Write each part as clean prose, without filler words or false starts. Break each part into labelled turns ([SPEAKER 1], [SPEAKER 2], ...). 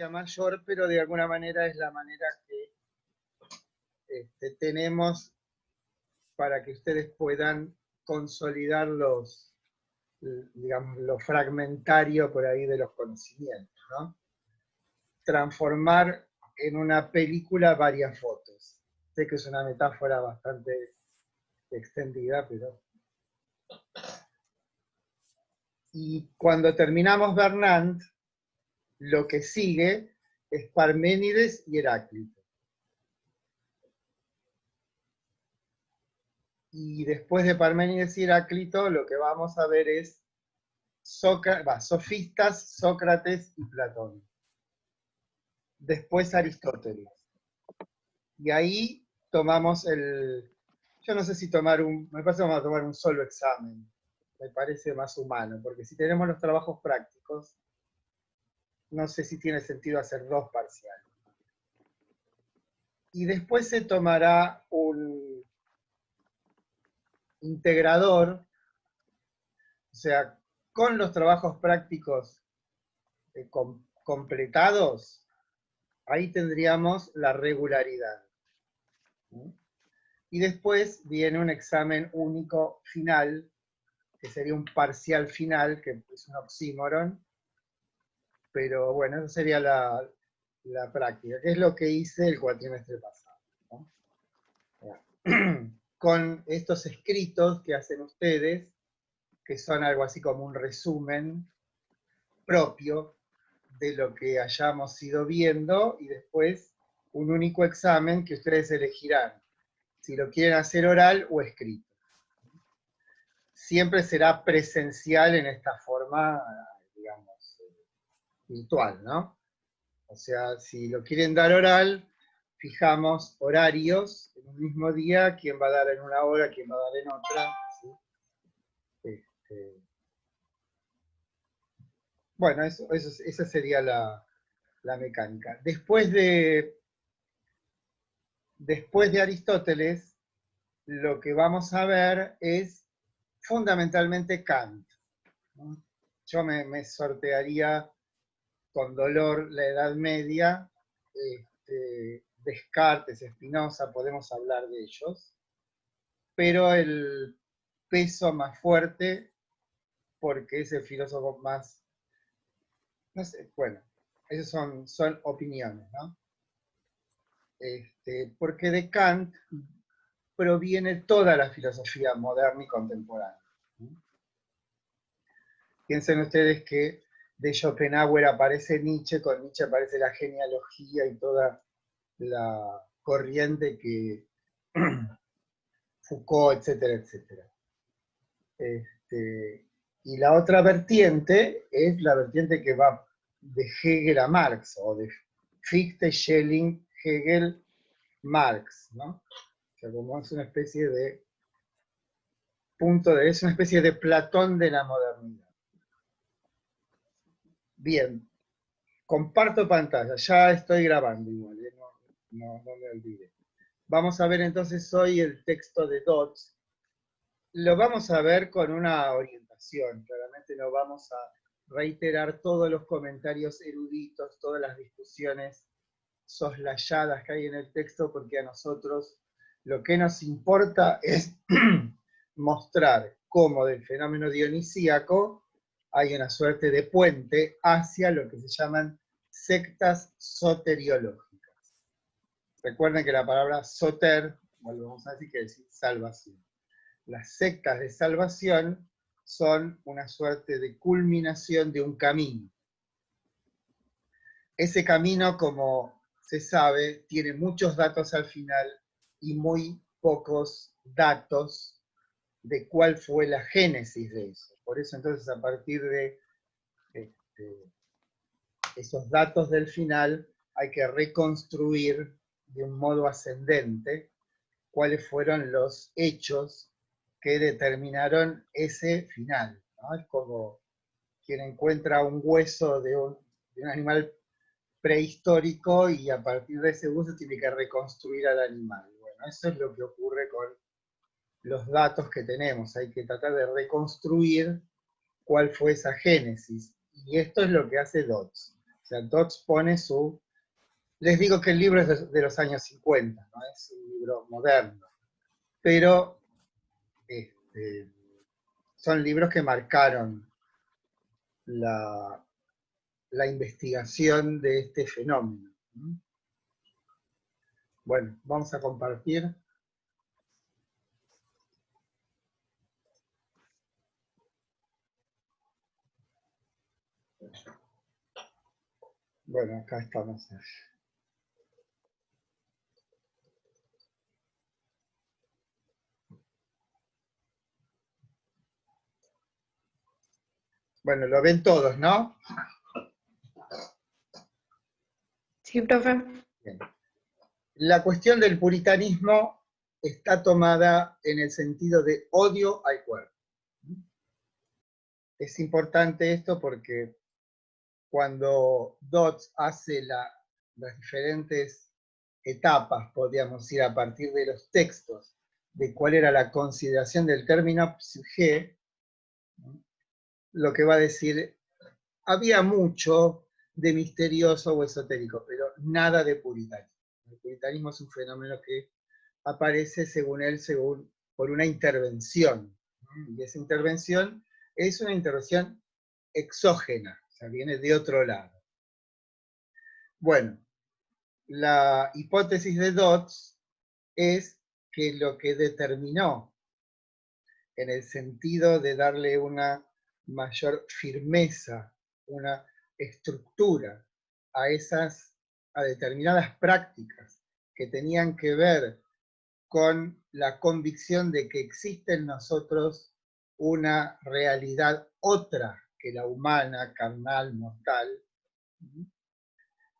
[SPEAKER 1] mayor, pero de alguna manera es la manera que tenemos para que ustedes puedan consolidar digamos, lo fragmentario por ahí de los conocimientos, ¿no? Transformar en una película varias fotos. Sé que es una metáfora bastante extendida, pero... Y cuando terminamos Bernard, lo que sigue es Parménides y Heráclito. Y después de Parménides y Heráclito, lo que vamos a ver es sofistas, Sócrates y Platón. Después Aristóteles. Y ahí tomamos yo no sé si me parece que vamos a tomar un solo examen. Me parece más humano, porque si tenemos los trabajos prácticos, no sé si tiene sentido hacer 2 parciales. Y después se tomará un integrador, o sea, con los trabajos prácticos completados, ahí tendríamos la regularidad. Y después viene un examen único final, que sería un parcial final, que es un oxímoron, pero bueno, esa sería la práctica, que es lo que hice el cuatrimestre pasado, ¿no? Con estos escritos que hacen ustedes, que son algo así como un resumen propio de lo que hayamos ido viendo, y después un único examen que ustedes elegirán si lo quieren hacer oral o escrito. Siempre será presencial en esta forma, digamos, virtual, ¿no? O sea, si lo quieren dar oral, fijamos horarios en un mismo día, quién va a dar en una hora, quién va a dar en otra. ¿Sí? Bueno, esa sería la mecánica. Después de Aristóteles, lo que vamos a ver es fundamentalmente Kant, ¿no? Yo me sortearía con dolor la Edad Media, Descartes, Spinoza, podemos hablar de ellos, pero el peso más fuerte, porque es el filósofo más, no sé, bueno, esas son opiniones, ¿no? Porque de Kant proviene toda la filosofía moderna y contemporánea. Piensen ustedes que de Schopenhauer aparece Nietzsche, con Nietzsche aparece la genealogía y toda la corriente que Foucault, etcétera, etcétera. Y la otra vertiente es la vertiente que va de Hegel a Marx, o de Fichte, Schelling, Hegel, Marx, ¿no? O sea, como es una especie de es una especie de Platón de la modernidad. Bien, comparto pantalla, ya estoy grabando igual, no me olvide. Vamos a ver entonces hoy el texto de Dodds. Lo vamos a ver con una orientación, claramente no vamos a reiterar todos los comentarios eruditos, todas las discusiones soslayadas que hay en el texto, porque a nosotros lo que nos importa es mostrar cómo del fenómeno dionisíaco hay una suerte de puente hacia lo que se llaman sectas soteriológicas. Recuerden que la palabra soter, volvemos a decir, quiere decir salvación. Las sectas de salvación son una suerte de culminación de un camino. Ese camino, como se sabe, tiene muchos datos al final y muy pocos datos de cuál fue la génesis de eso. Por eso entonces a partir de esos datos del final hay que reconstruir de un modo ascendente cuáles fueron los hechos que determinaron ese final, ¿no? Es como quien encuentra un hueso de un animal prehistórico y a partir de ese hueso tiene que reconstruir al animal. Bueno, eso es lo que ocurre con los datos que tenemos. Hay que tratar de reconstruir cuál fue esa génesis. Y esto es lo que hace Dodds. sea, Dodds pone su... Les digo que el libro es de los años 50, no es un libro moderno, pero son libros que marcaron la investigación de este fenómeno. Bueno, vamos a compartir. Bueno, acá estamos. Bueno, lo ven todos, ¿no?
[SPEAKER 2] Sí, profe.
[SPEAKER 1] Bien. La cuestión del puritanismo está tomada en el sentido de odio al cuerpo. Es importante esto porque cuando Dodds hace las diferentes etapas, podríamos ir a partir de los textos, de cuál era la consideración del término psique, lo que va a decir, había mucho de misterioso o esotérico, pero nada de puritanismo. El puritanismo es un fenómeno que aparece, según él, por una intervención. Y esa intervención es una intervención exógena, o sea, viene de otro lado. Bueno, la hipótesis de Dodds es que lo que determinó, en el sentido de darle una mayor firmeza, una estructura a determinadas prácticas que tenían que ver con la convicción de que existe en nosotros una realidad otra que la humana, carnal, mortal,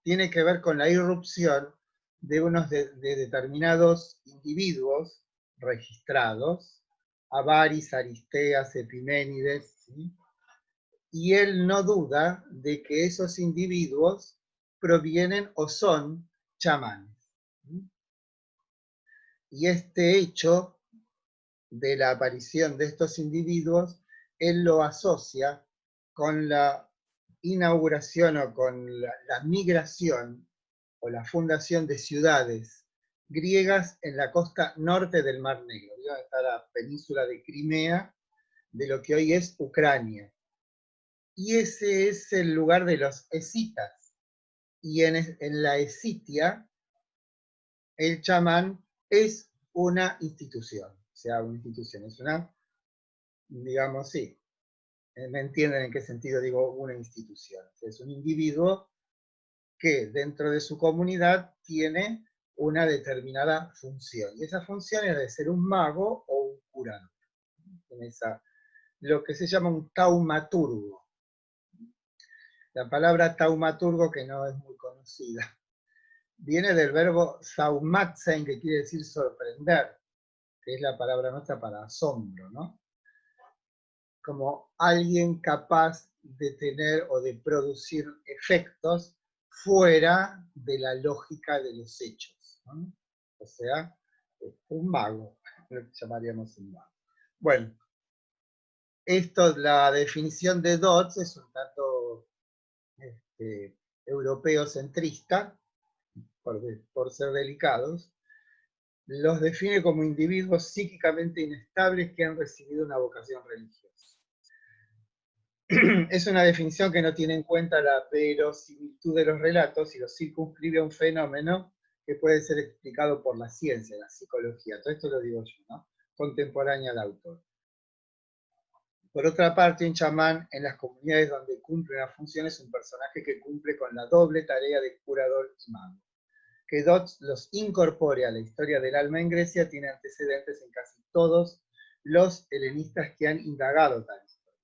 [SPEAKER 1] tiene que ver con la irrupción de unos de determinados individuos registrados, Avaris, Aristeas, Epiménides, ¿sí? Y él no duda de que esos individuos provienen o son chamanes. Y este hecho de la aparición de estos individuos, él lo asocia con la inauguración o con la migración o la fundación de ciudades griegas en la costa norte del Mar Negro. Donde está la península de Crimea, de lo que hoy es Ucrania. Y ese es el lugar de los escitas. Y en la Escitia, el chamán es una institución. O sea, una institución, es una, digamos, sí, ¿me entienden en qué sentido digo una institución? Es un individuo que dentro de su comunidad tiene una determinada función. Y esa función es de ser un mago o un curador. Lo que se llama un taumaturgo. La palabra taumaturgo, que no es muy conocida, viene del verbo saumatzen, que quiere decir sorprender, que es la palabra nuestra para asombro, ¿no? Como alguien capaz de tener o de producir efectos fuera de la lógica de los hechos, ¿no? O sea, un mago, lo que llamaríamos un mago. Bueno, esto, la definición de Dodds es un tanto europeo centrista, por ser delicados, los define como individuos psíquicamente inestables que han recibido una vocación religiosa. Es una definición que no tiene en cuenta la verosimilitud de los relatos y los circunscribe a un fenómeno que puede ser explicado por la ciencia, la psicología. Todo esto lo digo yo, ¿no? Contemporánea al autor. Por otra parte, un chamán en las comunidades donde cumple una función es un personaje que cumple con la doble tarea de curador y mago. Que Dodds los incorpore a la historia del alma en Grecia tiene antecedentes en casi todos los helenistas que han indagado tal historia.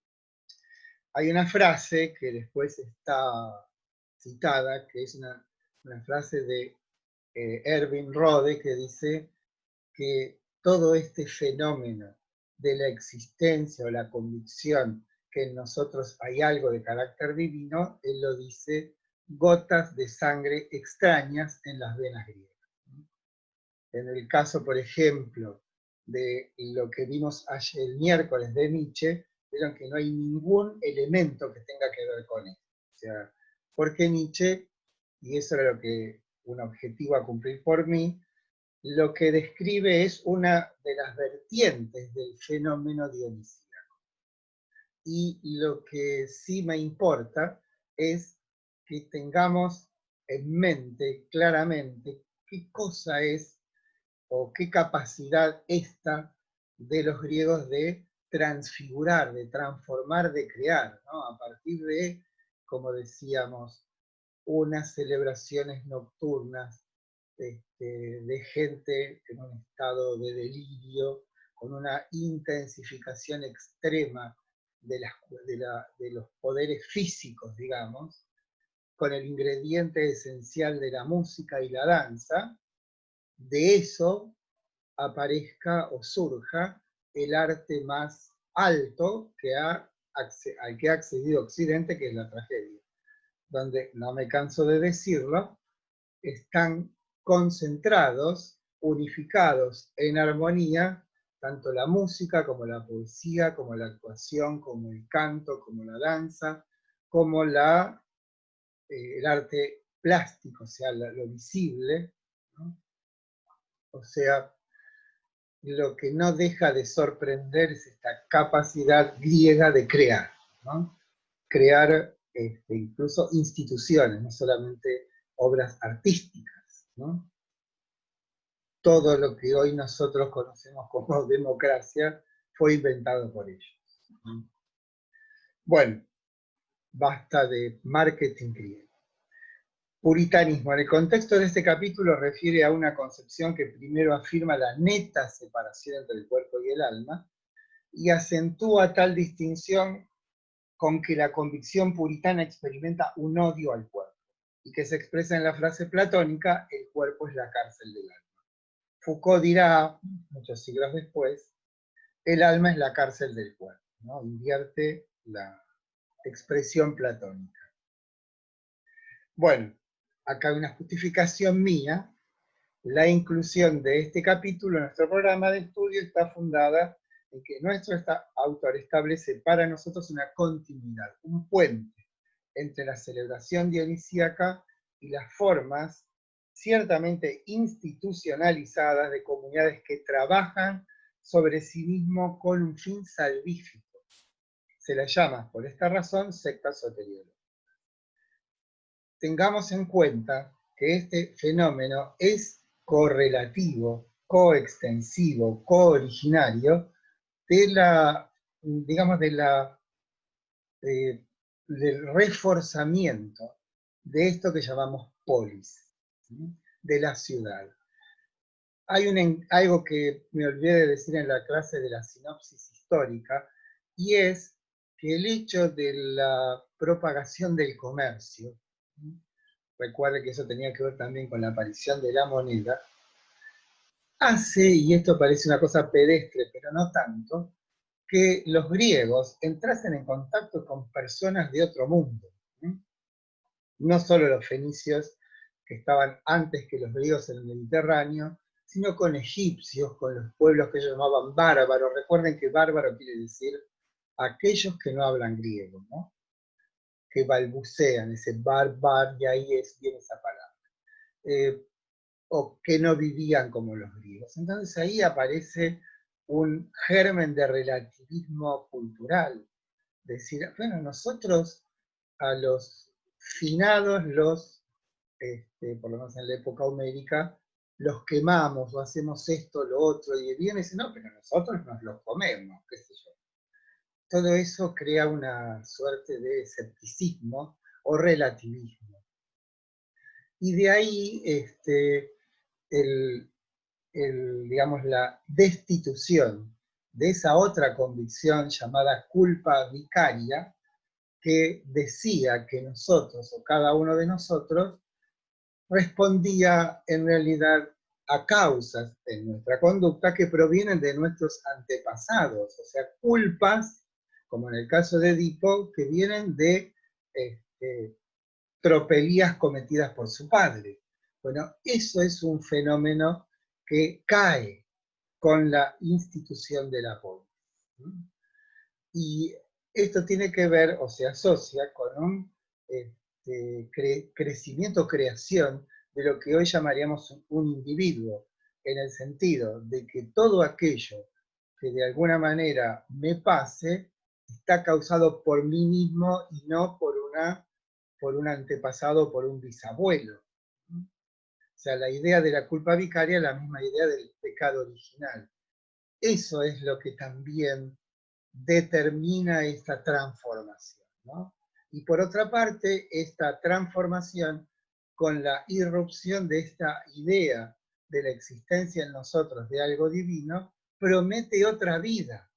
[SPEAKER 1] Hay una frase que después está citada, que es una frase de Erwin Rode, que dice que todo este fenómeno de la existencia o la convicción que en nosotros hay algo de carácter divino, él lo dice, gotas de sangre extrañas en las venas griegas. En el caso, por ejemplo, de lo que vimos ayer, el miércoles de Nietzsche, vieron que no hay ningún elemento que tenga que ver con él. O sea, porque Nietzsche, y eso era un objetivo a cumplir por mí, lo que describe es una de las vertientes del fenómeno dionisíaco. Y lo que sí me importa es que tengamos en mente claramente qué cosa es o qué capacidad esta de los griegos de transfigurar, de transformar, de crear, ¿no? A partir de, como decíamos, unas celebraciones nocturnas de gente en un estado de delirio, con una intensificación extrema de los poderes físicos, digamos, con el ingrediente esencial de la música y la danza, de eso aparezca o surja el arte más alto al que ha accedido Occidente, que es la tragedia, donde, no me canso de decirlo, están concentrados, unificados en armonía, tanto la música como la poesía, como la actuación, como el canto, como la danza, como el arte plástico, o sea, lo visible, ¿no? O sea, lo que no deja de sorprender es esta capacidad griega de crear, ¿no? Crear incluso instituciones, no solamente obras artísticas, ¿no? Todo lo que hoy nosotros conocemos como democracia fue inventado por ellos. Bueno, basta de marketing griego. Puritanismo. En el contexto de este capítulo refiere a una concepción que primero afirma la neta separación entre el cuerpo y el alma y acentúa tal distinción con que la convicción puritana experimenta un odio al cuerpo y que se expresa en la frase platónica, el cuerpo es la cárcel del alma. Foucault dirá, muchos siglos después, el alma es la cárcel del cuerpo, ¿no? Invierte la expresión platónica. Bueno, acá hay una justificación mía. La inclusión de este capítulo en nuestro programa de estudio está fundada en que nuestro autor establece para nosotros una continuidad, un puente entre la celebración dionisíaca y las formas ciertamente institucionalizadas de comunidades que trabajan sobre sí mismo con un fin salvífico. Se las llama, por esta razón, sectas soteriológicas. Tengamos en cuenta que este fenómeno es correlativo, coextensivo, cooriginario de digamos, del reforzamiento de esto que llamamos polis, ¿sí? De la ciudad. Hay algo que me olvidé de decir en la clase de la sinopsis histórica, y es que el hecho de la propagación del comercio, ¿sí? Recuerde que eso tenía que ver también con la aparición de la moneda, hace, y esto parece una cosa pedestre, pero no tanto, que los griegos entrasen en contacto con personas de otro mundo. No solo los fenicios, que estaban antes que los griegos en el Mediterráneo, sino con egipcios, con los pueblos que ellos llamaban bárbaros. Recuerden que bárbaro quiere decir aquellos que no hablan griego, ¿no? Que balbucean, ese barbar, y ahí viene esa palabra. O que no vivían como los griegos. Entonces ahí aparece un germen de relativismo cultural. Decir, bueno, nosotros a los finados, por lo menos en la época homérica, los quemamos o hacemos esto, lo otro, y viene y dice, no, pero nosotros nos los comemos, qué sé yo. Todo eso crea una suerte de escepticismo o relativismo. Y de ahí digamos, la destitución de esa otra convicción llamada culpa vicaria, que decía que nosotros, o cada uno de nosotros, respondía en realidad a causas en nuestra conducta que provienen de nuestros antepasados, o sea, culpas, como en el caso de Edipo, que vienen de tropelías cometidas por su padre. Bueno, eso es un fenómeno que cae con la institución de la polis. Y esto tiene que ver, o se asocia con un crecimiento, creación de lo que hoy llamaríamos un individuo, en el sentido de que todo aquello que de alguna manera me pase está causado por mí mismo y no por un antepasado, por un bisabuelo. O sea, la idea de la culpa vicaria es la misma idea del pecado original. Eso es lo que también determina esta transformación, ¿no? Y por otra parte, esta transformación con la irrupción de esta idea de la existencia en nosotros de algo divino, promete otra vida.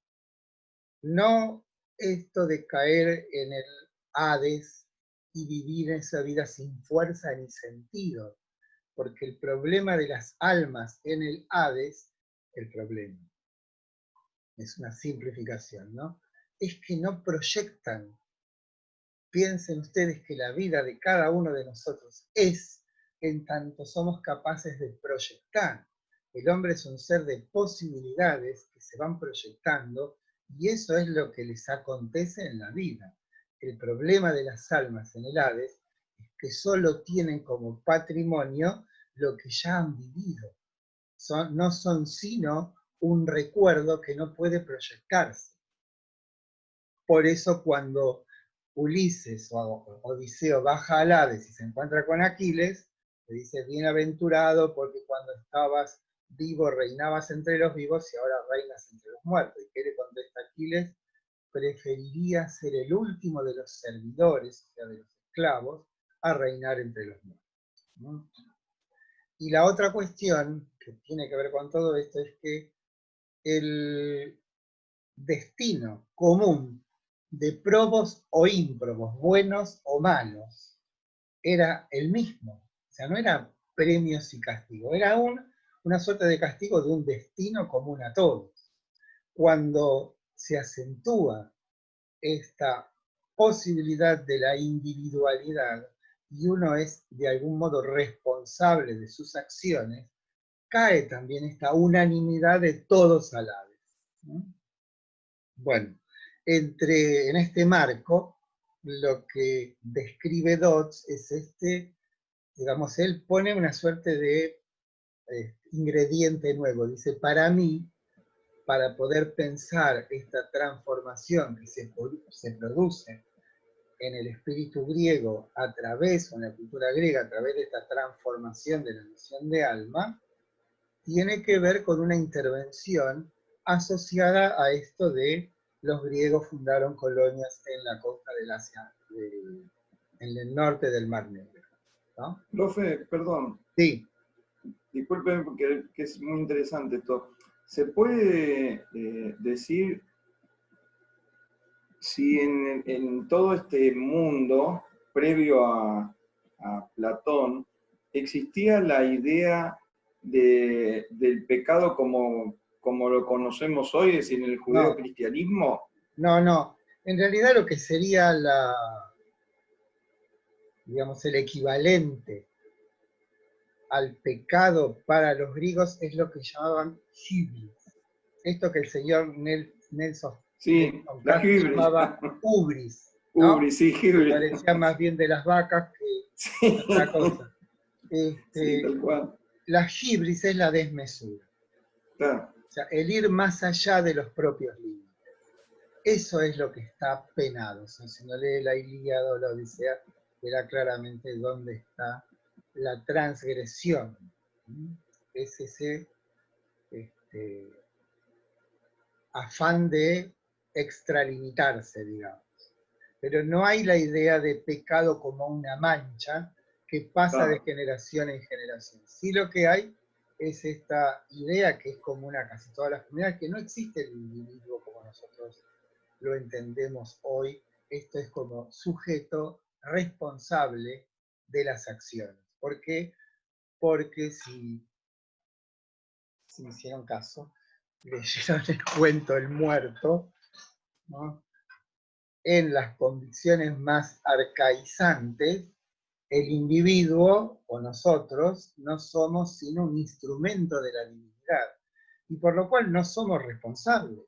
[SPEAKER 1] No esto de caer en el Hades y vivir esa vida sin fuerza ni sentido, porque el problema de las almas en el Hades, el problema, es una simplificación, ¿no? Es que no proyectan. Piensen ustedes que la vida de cada uno de nosotros es en tanto somos capaces de proyectar. El hombre es un ser de posibilidades que se van proyectando y eso es lo que les acontece en la vida. El problema de las almas en el Hades es que solo tienen como patrimonio lo que ya han vivido. No son sino un recuerdo que no puede proyectarse. Por eso cuando Ulises o Odiseo baja al Hades y se encuentra con Aquiles, le dice, bienaventurado porque cuando estabas vivo reinabas entre los vivos y ahora reinas entre los muertos. ¿Y qué le contesta Aquiles? Preferiría ser el último de los servidores, o sea, de los esclavos, a reinar entre los muertos, ¿no? Y la otra cuestión que tiene que ver con todo esto es que el destino común de probos o ímprobos, buenos o malos, era el mismo. O sea, no era premios y castigos, era una suerte de castigo de un destino común a todos. Cuando se acentúa esta posibilidad de la individualidad y uno es de algún modo responsable de sus acciones, cae también esta unanimidad de todos a la vez, ¿no? Bueno, en este marco, lo que describe Dodds es digamos, él pone una suerte de ingrediente nuevo. Dice, para mí, para poder pensar esta transformación que se produce en el espíritu griego a través, o en la cultura griega, a través de esta transformación de la noción de alma, tiene que ver con una intervención asociada a esto de los griegos fundaron colonias en la costa del Asia, en el norte del Mar Negro, ¿no?
[SPEAKER 3] Profe, perdón.
[SPEAKER 1] Sí.
[SPEAKER 3] Disculpen porque es muy interesante esto. ¿Se puede decir si en todo este mundo, previo a Platón, existía la idea del pecado como lo conocemos hoy, es decir, en el judeocristianismo?
[SPEAKER 1] No. En realidad lo que sería digamos, el equivalente al pecado para los griegos es lo que llamaban hibris. Esto que el señor Nelson
[SPEAKER 3] la hibris
[SPEAKER 1] llamaba ubris, ¿no?
[SPEAKER 3] Ubris, sí, hibris.
[SPEAKER 1] Parecía más bien de las vacas que otra cosa.
[SPEAKER 3] Sí, tal cual.
[SPEAKER 1] La hibris es la desmesura.
[SPEAKER 3] Claro.
[SPEAKER 1] O sea, el ir más allá de los propios límites. Eso es lo que está penado. O sea, si uno lee la Ilíada o la Odisea, verá claramente dónde está la transgresión. Es ese afán de extralimitarse, digamos. Pero no hay la idea de pecado como una mancha que pasa de generación en generación. Sí, lo que hay es esta idea que es común a casi todas las comunidades, que no existe el individuo como nosotros lo entendemos hoy. Esto es como sujeto responsable de las acciones. ¿Por qué? Porque si me hicieron caso, leyeron el cuento El Muerto, ¿no? En las convicciones más arcaizantes, el individuo o nosotros no somos sino un instrumento de la divinidad, y por lo cual no somos responsables.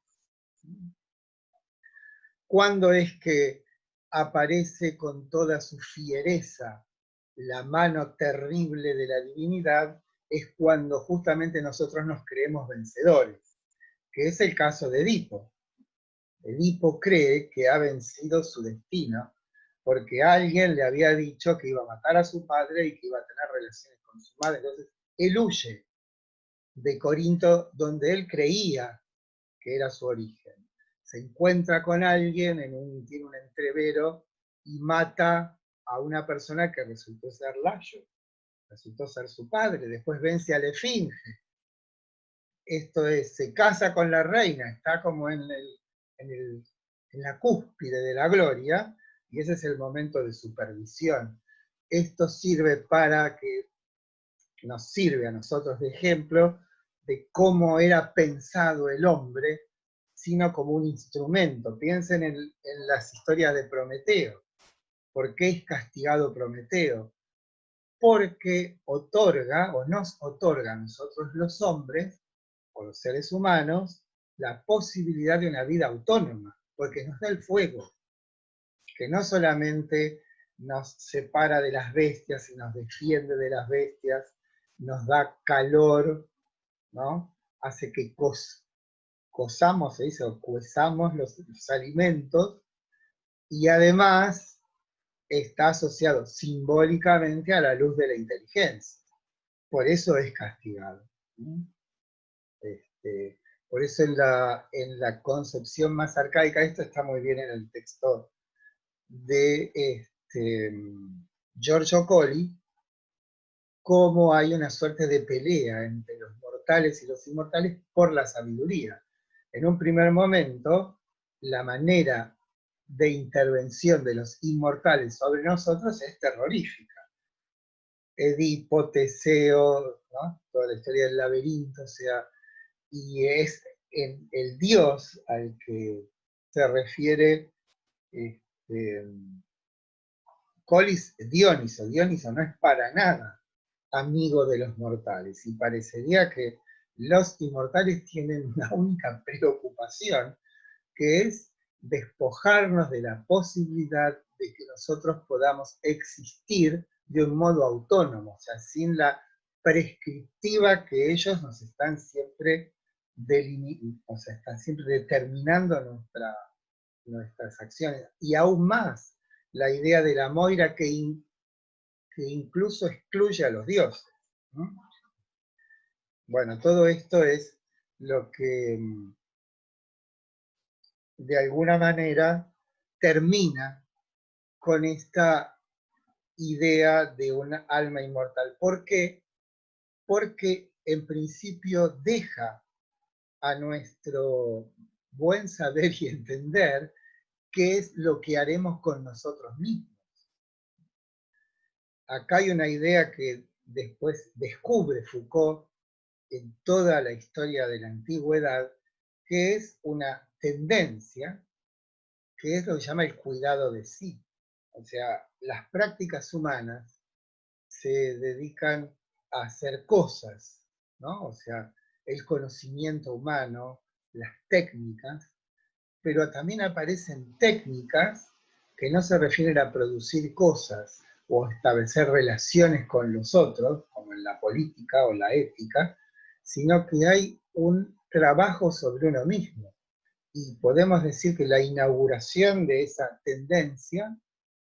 [SPEAKER 1] ¿Cuándo es que aparece con toda su fiereza la mano terrible de la divinidad, es cuando justamente nosotros nos creemos vencedores, que es el caso de Edipo. Edipo cree que ha vencido su destino, porque alguien le había dicho que iba a matar a su padre y que iba a tener relaciones con su madre. Entonces, él huye de Corinto, donde él creía que era su origen. Se encuentra con alguien, tiene un entrevero, y mata a una persona que resultó ser Layo, resultó ser su padre. Después vence a la Esfinge. Esto es, se casa con la reina, está como en la cúspide de la gloria, y ese es el momento de supervisión. Esto sirve para que nos sirve a nosotros de ejemplo de cómo era pensado el hombre, sino como un instrumento. Piensen en las historias de Prometeo. ¿Por qué es castigado Prometeo? Porque otorga, o nos otorga a nosotros los hombres, o los seres humanos, la posibilidad de una vida autónoma, porque nos da el fuego, que no solamente nos separa de las bestias y nos defiende de las bestias, nos da calor, ¿no? Hace que cosamos, se dice, o cuezamos los alimentos, y además está asociado simbólicamente a la luz de la inteligencia. Por eso es castigado. Por eso en la concepción más arcaica, esto está muy bien en el texto de Giorgio Colli, cómo hay una suerte de pelea entre los mortales y los inmortales por la sabiduría. En un primer momento, la manera de intervención de los inmortales sobre nosotros es terrorífica. Edipo, Teseo, ¿no? Toda la historia del laberinto, o sea, y es el dios al que se refiere Colis, Dioniso. Dioniso no es para nada amigo de los mortales, y parecería que los inmortales tienen una única preocupación, que es despojarnos de la posibilidad de que nosotros podamos existir de un modo autónomo, o sea, sin la prescriptiva que ellos nos están siempre o sea, están siempre determinando nuestras acciones. Y aún más, la idea de la Moira que incluso excluye a los dioses, ¿no? Bueno, todo esto es lo que de alguna manera termina con esta idea de una alma inmortal. ¿Por qué? Porque en principio deja a nuestro buen saber y entender qué es lo que haremos con nosotros mismos. Acá hay una idea que después descubre Foucault en toda la historia de la antigüedad, que es una tendencia, que es lo que llama el cuidado de sí. O sea, las prácticas humanas se dedican a hacer cosas, ¿no? O sea, el conocimiento humano, las técnicas, pero también aparecen técnicas que no se refieren a producir cosas o a establecer relaciones con los otros, como en la política o la ética, sino que hay un trabajo sobre uno mismo. Y podemos decir que la inauguración de esa tendencia,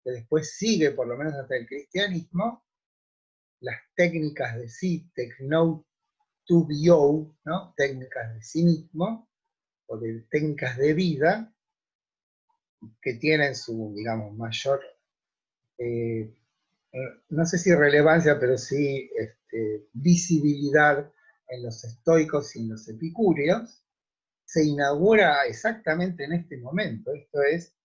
[SPEAKER 1] que después sigue por lo menos hasta el cristianismo, las técnicas de sí, techno to bio, ¿no? Técnicas de sí mismo, o de técnicas de vida, que tienen su, digamos, mayor, no sé si relevancia, pero sí visibilidad en los estoicos y en los epicúreos, se inaugura exactamente en este momento. Esto es,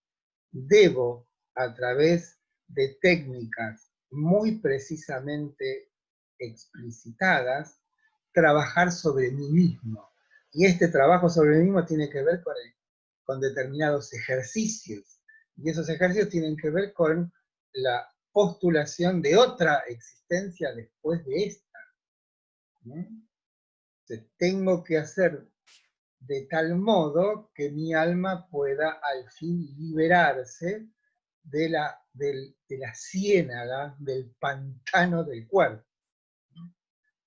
[SPEAKER 1] debo, a través de técnicas muy precisamente explicitadas, trabajar sobre mí mismo. Y este trabajo sobre mí mismo tiene que ver con determinados ejercicios. Y esos ejercicios tienen que ver con la postulación de otra existencia después de esta, ¿no? Entonces, tengo que hacer de tal modo que mi alma pueda al fin liberarse de la ciénaga, del pantano del cuerpo.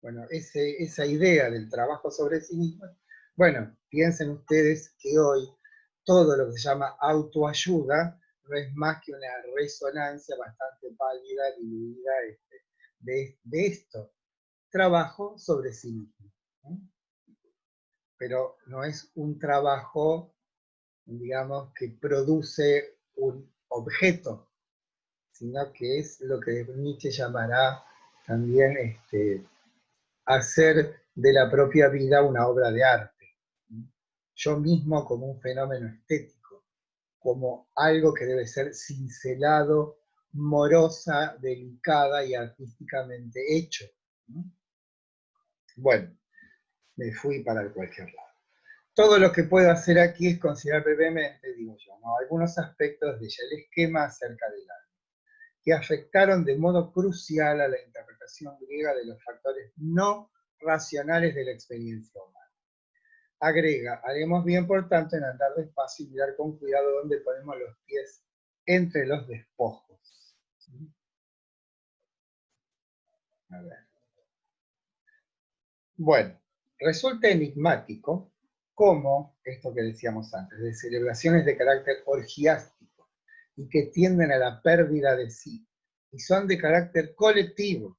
[SPEAKER 1] Bueno, esa idea del trabajo sobre sí mismo, bueno, piensen ustedes que hoy todo lo que se llama autoayuda no es más que una resonancia bastante pálida, diluida de esto, trabajo sobre sí mismo, ¿no? Pero no es un trabajo, digamos, que produce un objeto, sino que es lo que Nietzsche llamará también hacer de la propia vida una obra de arte. Yo mismo como un fenómeno estético, como algo que debe ser cincelado, morosa, delicada y artísticamente hecho. Bueno, me fui para cualquier lado. Todo lo que puedo hacer aquí es considerar brevemente, digo yo, ¿no?, algunos aspectos del esquema acerca del alma, que afectaron de modo crucial a la interpretación griega de los factores no racionales de la experiencia humana. Agrega, haremos bien por tanto en andar despacio y mirar con cuidado dónde ponemos los pies entre los despojos. A ver. Bueno, resulta enigmático cómo, esto que decíamos antes, de celebraciones de carácter orgiástico y que tienden a la pérdida de sí, y son de carácter colectivo,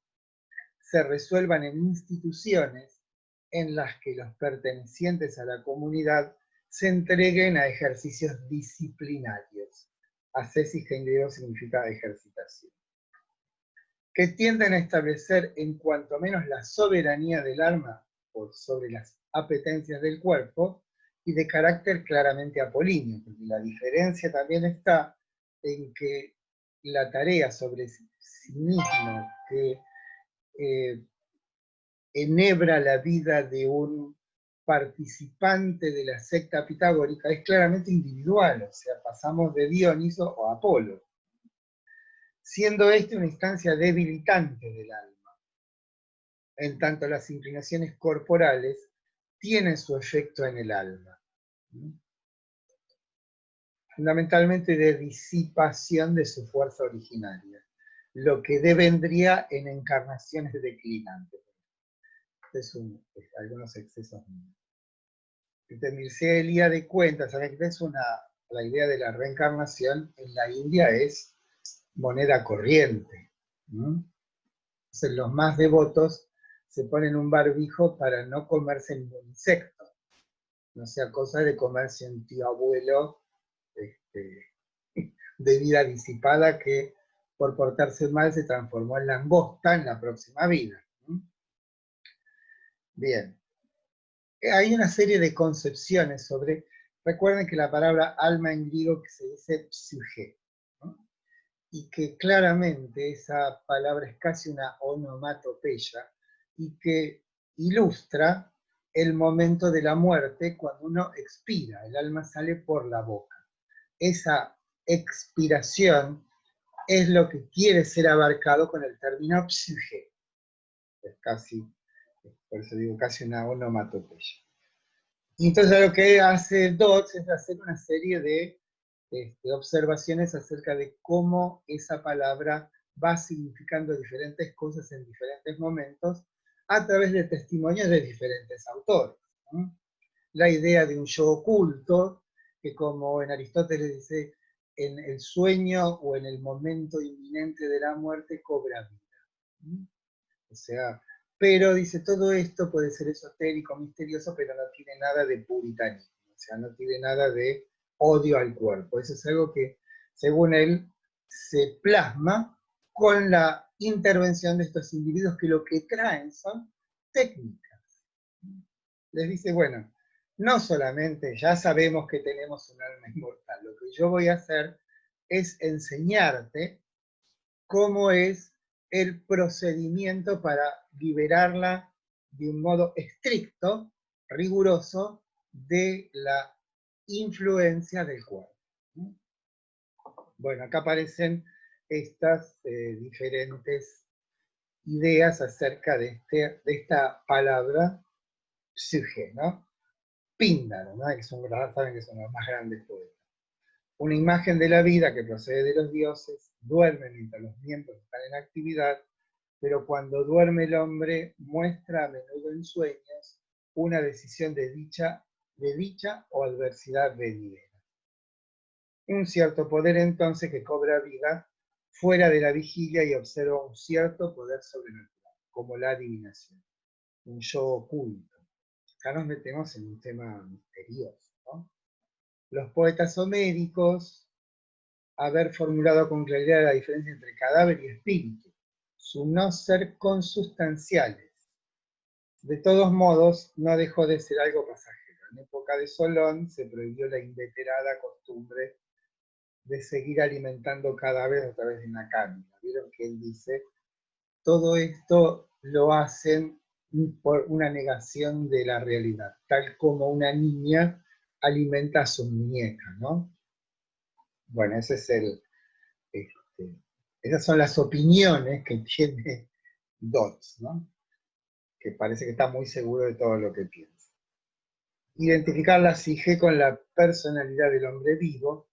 [SPEAKER 1] se resuelvan en instituciones en las que los pertenecientes a la comunidad se entreguen a ejercicios disciplinarios. Ascesis en griego significa ejercitación. Que tienden a establecer en cuanto menos la soberanía del alma por sobre las apetencias del cuerpo y de carácter claramente apolíneo, porque la diferencia también está en que la tarea sobre sí mismo que enhebra la vida de un participante de la secta pitagórica es claramente individual, o sea, pasamos de Dioniso o Apolo, siendo este una instancia debilitante del alma, en tanto las inclinaciones corporales tienen su efecto en el alma, fundamentalmente de disipación de su fuerza originaria, lo que devendría en encarnaciones declinantes. Algunos excesos míos. Mircea Eliade de cuenta, ¿saben qué es la idea de la reencarnación? En la India es moneda corriente. Entonces los más devotos se ponen un barbijo para no comerse ningún insecto. No sea cosa de comerse un tío abuelo de vida disipada que por portarse mal se transformó en langosta en la próxima vida. Bien. Hay una serie de concepciones sobre, recuerden que la palabra alma en griego que se dice psyche, ¿no? Y que claramente esa palabra es casi una onomatopeya y que ilustra el momento de la muerte cuando uno expira, el alma sale por la boca. Esa expiración es lo que quiere ser abarcado con el término psyche. Es casi, por eso digo, casi una onomatopeya. Y entonces lo que hace Dodds es hacer una serie de observaciones acerca de cómo esa palabra va significando diferentes cosas en diferentes momentos a través de testimonios de diferentes autores, ¿no? La idea de un yo oculto, que como en Aristóteles dice, en el sueño o en el momento inminente de la muerte cobra vida, ¿no? O sea, pero dice, todo esto puede ser esotérico, misterioso, pero no tiene nada de puritanismo, o sea, no tiene nada de odio al cuerpo. Eso es algo que, según él, se plasma con la intervención de estos individuos que lo que traen son técnicas. Les dice, bueno, no solamente ya sabemos que tenemos un alma inmortal, lo que yo voy a hacer es enseñarte cómo es el procedimiento para liberarla de un modo estricto, riguroso, de la influencia del cuerpo. Bueno, acá aparecen estas diferentes ideas acerca de esta palabra psyche, ¿no? Píndaro, ¿no? Que saben que son los más grandes poetas. Una imagen de la vida que procede de los dioses, duerme mientras los miembros están en actividad, pero cuando duerme el hombre muestra a menudo en sueños una decisión de dicha o adversidad venidera. Un cierto poder entonces que cobra vida fuera de la vigilia y observa un cierto poder sobrenatural, como la adivinación, un yo oculto. Acá nos metemos en un tema misterioso, ¿no? Los poetas homéricos haber formulado con claridad la diferencia entre cadáver y espíritu, su no ser consustanciales. De todos modos, no dejó de ser algo pasajero. En época de Solón se prohibió la inveterada costumbre de seguir alimentando cadáveres a través de una cámara. Vieron que él dice, todo esto lo hacen por una negación de la realidad, tal como una niña alimenta a su muñeca, ¿no? Bueno, ese es esas son las opiniones que tiene Dodds, ¿no? Que parece que está muy seguro de todo lo que piensa. Identificar la psique con la personalidad del hombre vivo,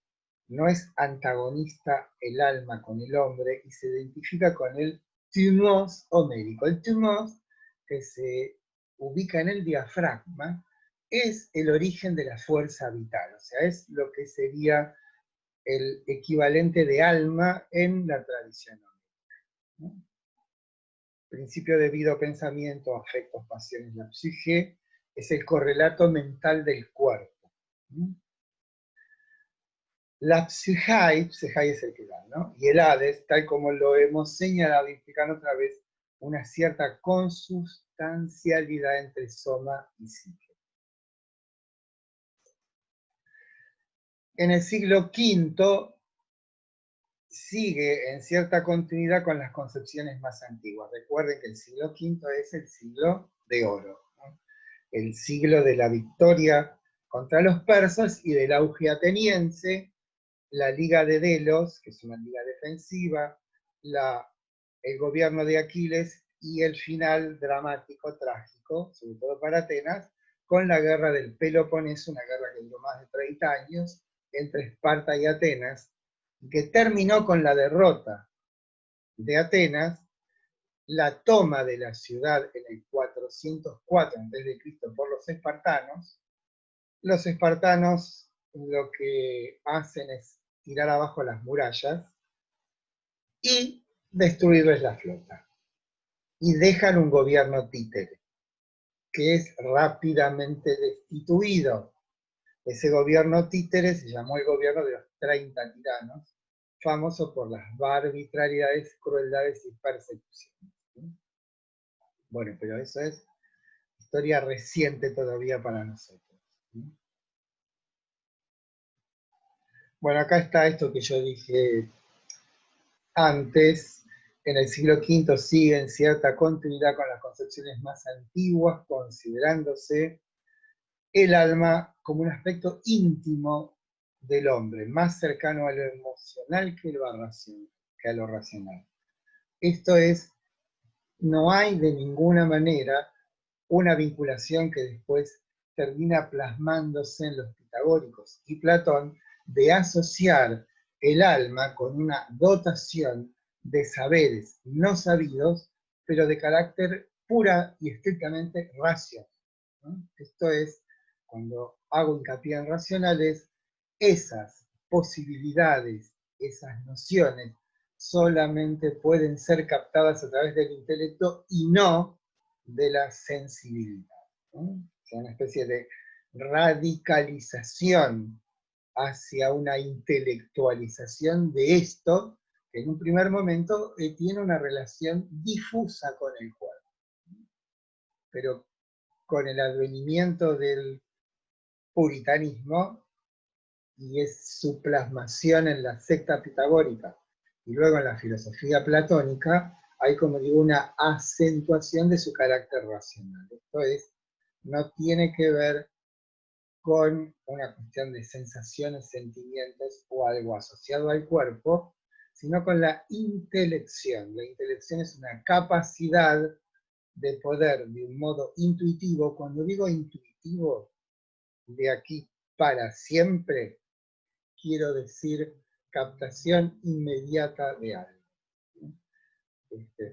[SPEAKER 1] no es antagonista el alma con el hombre y se identifica con el thumos homérico. El thumos, que se ubica en el diafragma, es el origen de la fuerza vital, o sea, es lo que sería el equivalente de alma en la tradición homérica, ¿no? Principio de vida, pensamiento, afectos, pasiones, la psique, es el correlato mental del cuerpo. La psique es el que da, ¿no? Y el Hades, tal como lo hemos señalado, implican otra vez una cierta consustancialidad entre soma y psique. En el siglo V sigue en cierta continuidad con las concepciones más antiguas. Recuerden que el siglo V es el siglo de oro, ¿no? El siglo de la victoria contra los persas y del auge ateniense, la Liga de Delos, que es una liga defensiva, el gobierno de Aquiles y el final dramático, trágico, sobre todo para Atenas, con la guerra del Peloponeso, una guerra que duró más de 30 años, entre Esparta y Atenas, que terminó con la derrota de Atenas, la toma de la ciudad en el 404 a.C. por los espartanos. Los espartanos lo que hacen es tirar abajo las murallas y destruirles la flota. Y dejan un gobierno títere, que es rápidamente destituido. Ese gobierno títere se llamó el gobierno de los 30 tiranos, famoso por las arbitrariedades, crueldades y persecuciones. Bueno, pero eso es historia reciente todavía para nosotros. Bueno, acá está esto que yo dije antes. En el siglo V sigue en cierta continuidad con las concepciones más antiguas, considerándose el alma como un aspecto íntimo del hombre, más cercano a lo emocional que a lo racional. Esto es, no hay de ninguna manera una vinculación que después termina plasmándose en los pitagóricos y Platón de asociar el alma con una dotación de saberes no sabidos, pero de carácter pura y estrictamente racional, ¿no? Esto es, cuando hago hincapié en racionales, esas posibilidades, esas nociones, solamente pueden ser captadas a través del intelecto y no de la sensibilidad, ¿no? O sea, una especie de radicalización hacia una intelectualización de esto, que en un primer momento tiene una relación difusa con el cuerpo. Pero con el advenimiento del puritanismo y es su plasmación en la secta pitagórica y luego en la filosofía platónica, hay, como digo, una acentuación de su carácter racional. Esto es, no tiene que ver con una cuestión de sensaciones, sentimientos o algo asociado al cuerpo, sino con la intelección. La intelección es una capacidad de poder, de un modo intuitivo, cuando digo intuitivo, de aquí para siempre, quiero decir captación inmediata de algo.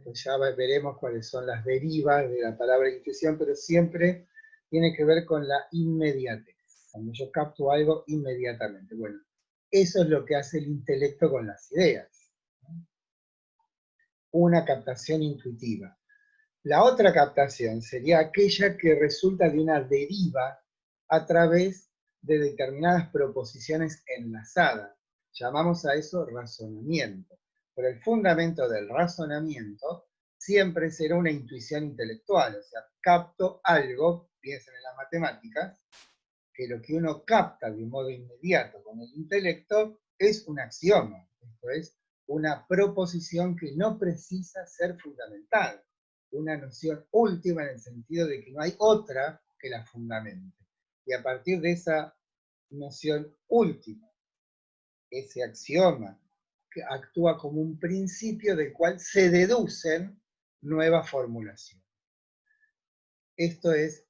[SPEAKER 1] Pues ya veremos cuáles son las derivas de la palabra intuición, pero siempre tiene que ver con la inmediatez. Cuando yo capto algo inmediatamente. Bueno, eso es lo que hace el intelecto con las ideas. Una captación intuitiva. La otra captación sería aquella que resulta de una deriva a través de determinadas proposiciones enlazadas. Llamamos a eso razonamiento. Pero el fundamento del razonamiento siempre será una intuición intelectual, o sea, capto algo, piensen en las matemáticas, que lo que uno capta de un modo inmediato con el intelecto es un axioma, esto es, una proposición que no precisa ser fundamental, una noción última en el sentido de que no hay otra que la fundamente. Y a partir de esa noción última, ese axioma, que actúa como un principio del cual se deducen nuevas formulaciones. Esto es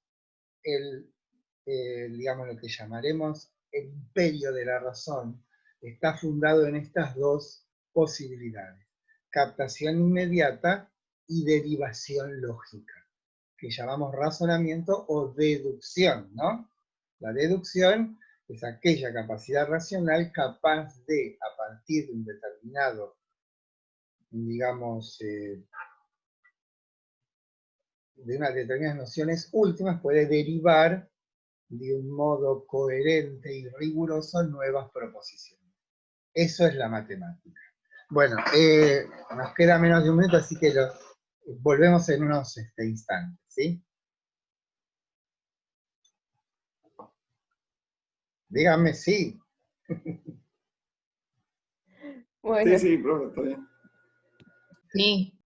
[SPEAKER 1] digamos, lo que llamaremos el imperio de la razón, está fundado en estas dos posibilidades: captación inmediata y derivación lógica, que llamamos razonamiento o deducción, ¿no? La deducción es aquella capacidad racional capaz de, a partir de un determinado, digamos, de unas determinadas nociones últimas, puede derivar de un modo coherente y riguroso nuevas proposiciones. Eso es la matemática. Bueno, nos queda menos de un minuto, así que volvemos en unos instantes, ¿sí? Díganme sí.
[SPEAKER 2] Bueno,
[SPEAKER 3] Sí, profe, está bien.
[SPEAKER 4] Sí.